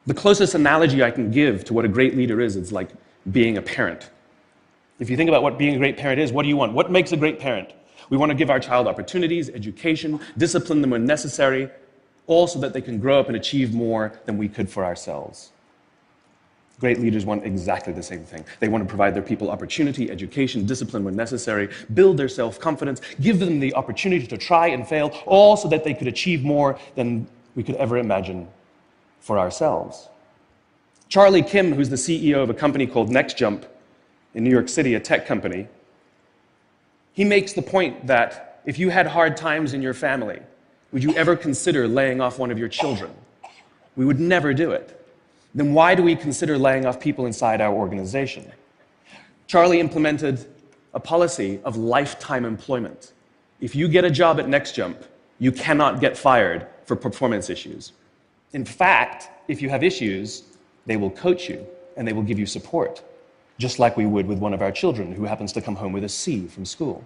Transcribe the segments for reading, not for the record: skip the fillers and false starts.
The closest analogy I can give to what a great leader is like being a parent. If you think about what being a great parent is, what do you want? What makes a great parent? We want to give our child opportunities, education, discipline them when necessary, all so that they can grow up and achieve more than we could for ourselves. Great leaders want exactly the same thing. They want to provide their people opportunity, education, discipline when necessary, build their self-confidence, give them the opportunity to try and fail, all so that they could achieve more than we could ever imagine for ourselves. Charlie Kim, who's the CEO of a company called NextJump in New York City, a tech company, he makes the point that if you had hard times in your family, would you ever consider laying off one of your children? We would never do it. Then why do we consider laying off people inside our organization? Charlie implemented a policy of lifetime employment. If you get a job at NextJump, you cannot get fired for performance issues. In fact, if you have issues, they will coach you and they will give you support, just like we would with one of our children who happens to come home with a C from school.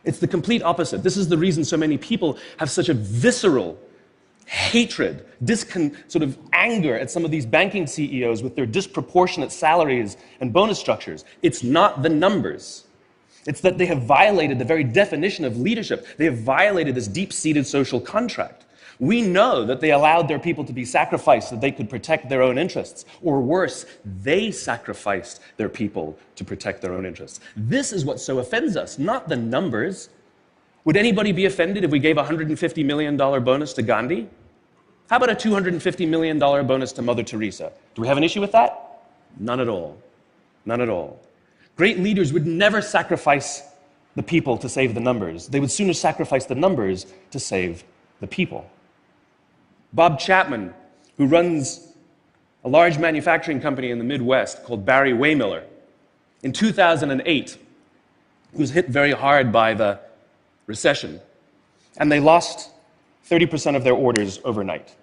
It's the complete opposite. This is the reason so many people have such a visceral hatred, sort of anger at some of these banking CEOs with their disproportionate salaries and bonus structures. It's not the numbers. It's that they have violated the very definition of leadership. They have violated this deep-seated social contract. We know that they allowed their people to be sacrificed so that they could protect their own interests. Or worse, they sacrificed their people to protect their own interests. This is what so offends us, not the numbers. Would anybody be offended if we gave a $150 million bonus to Gandhi? How about a $250 million bonus to Mother Teresa? Do we have an issue with that? None at all. None at all. Great leaders would never sacrifice the people to save the numbers. They would sooner sacrifice the numbers to save the people. Bob Chapman, who runs a large manufacturing company in the Midwest called Barry-Wehmiller, in 2008, was hit very hard by the recession, and they lost 30% of their orders overnight.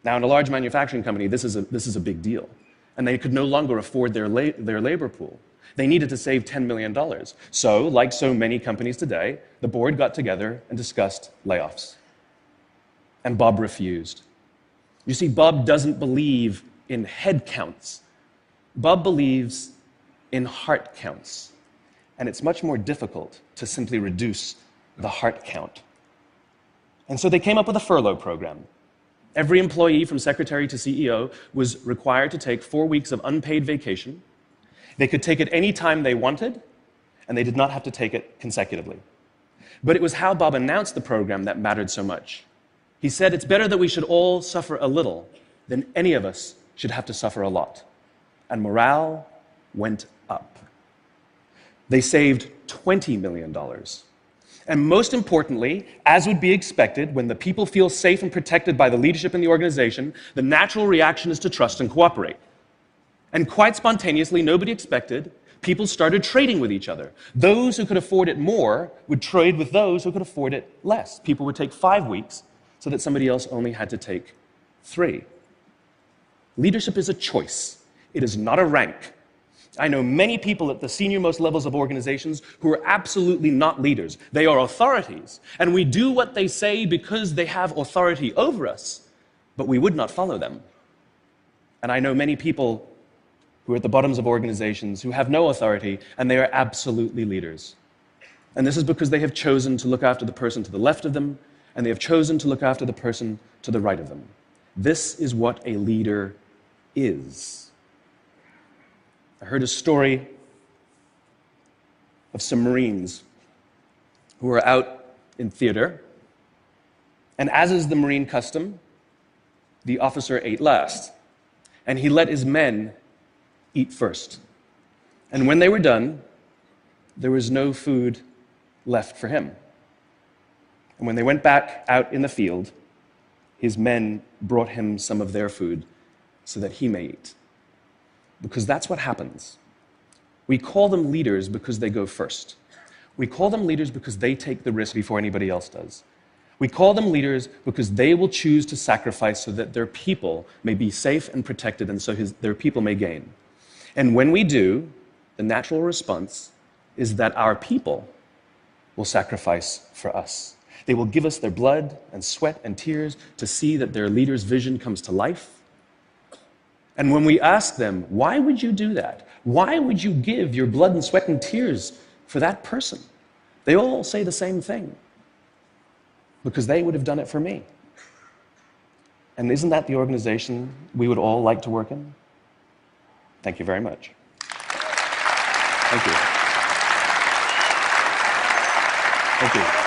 Now, in a large manufacturing company, this is a big deal, and they could no longer afford their labor pool. They needed to save $10 million. So, like so many companies today, the board got together and discussed layoffs. And Bob refused. You see, Bob doesn't believe in head counts. Bob believes in heart counts. And it's much more difficult to simply reduce the heart count. And so they came up with a furlough program. Every employee from secretary to CEO was required to take 4 weeks of unpaid vacation. They could take it any time they wanted, and they did not have to take it consecutively. But it was how Bob announced the program that mattered so much. He said, it's better that we should all suffer a little than any of us should have to suffer a lot. And morale went up. They saved $20 million. And most importantly, as would be expected, when the people feel safe and protected by the leadership in the organization, the natural reaction is to trust and cooperate. And quite spontaneously, nobody expected, people started trading with each other. Those who could afford it more would trade with those who could afford it less. People would take 5 weeks so that somebody else only had to take 3. Leadership is a choice. It is not a rank. I know many people at the senior-most levels of organizations who are absolutely not leaders. They are authorities, and we do what they say because they have authority over us, but we would not follow them. And I know many people who are at the bottoms of organizations who have no authority, and they are absolutely leaders. And this is because they have chosen to look after the person to the left of them, and they have chosen to look after the person to the right of them. This is what a leader is. I heard a story of some Marines who were out in theater, and as is the Marine custom, the officer ate last, and he let his men eat first. And when they were done, there was no food left for him. And when they went back out in the field, his men brought him some of their food so that he may eat. Because that's what happens. We call them leaders because they go first. We call them leaders because they take the risk before anybody else does. We call them leaders because they will choose to sacrifice so that their people may be safe and protected and so their people may gain. And when we do, the natural response is that our people will sacrifice for us. They will give us their blood and sweat and tears to see that their leader's vision comes to life. And when we ask them, why would you do that? Why would you give your blood and sweat and tears for that person? They all say the same thing. Because they would have done it for me. And isn't that the organization we would all like to work in? Thank you very much. Thank you. Thank you.